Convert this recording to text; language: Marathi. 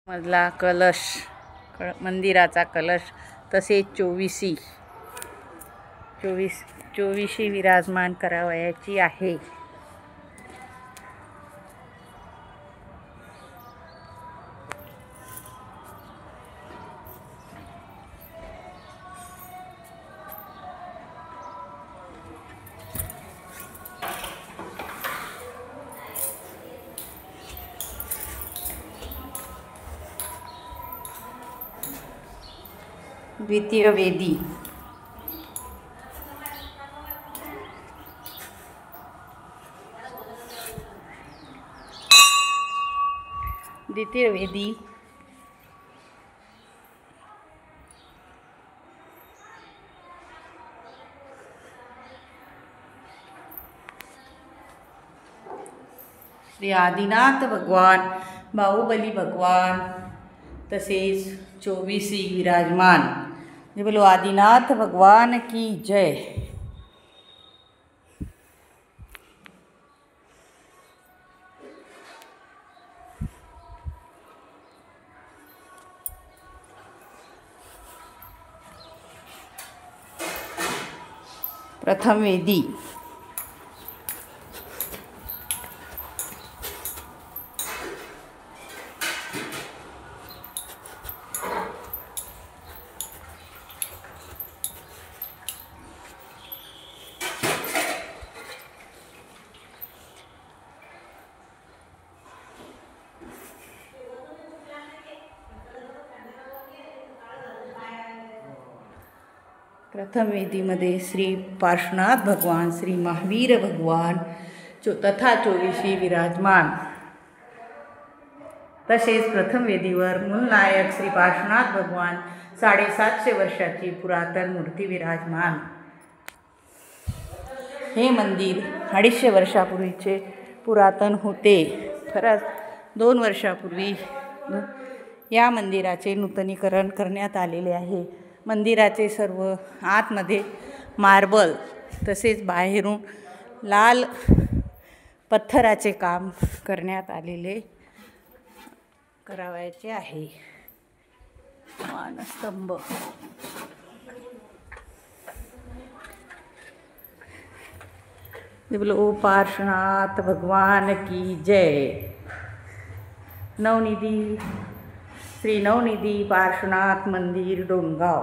मधला कलश मंदिराचा कलश तसेच चोवीसी विराजमान करावयाची आहे। द्वितीय वेदी श्री आदिनाथ भगवान, बाहुबली भगवान तसेच 24 विराजमान। बोलो आदिनाथ भगवान की जय। प्रथम वेदी वेदीमध्ये श्री पार्श्वनाथ भगवान, श्री महावीर भगवान तथा 24 विराजमान। तसेच प्रथम वेदीवर मूलनायक श्री पार्श्वनाथ भगवान 750 वर्षाची पुरातन मूर्ती विराजमान। हे मंदिर 250 वर्षापूर्वीचे पुरातन होते। खरंच 2 वर्षापूर्वी या मंदिराचे नूतनीकरण करण्यात आलेले आहे। मंदिराचे सर्व आतमध्ये मार्बल तसेच बाहेरून लाल पत्थराचे काम करण्यात आलेले करावयाचे आहे। मानस्तंभ बोलो पार्श्वनाथ भगवान की जय। नवनिधी श्री नवनिधी पार्श्वनाथ मंदिर डोंगाव।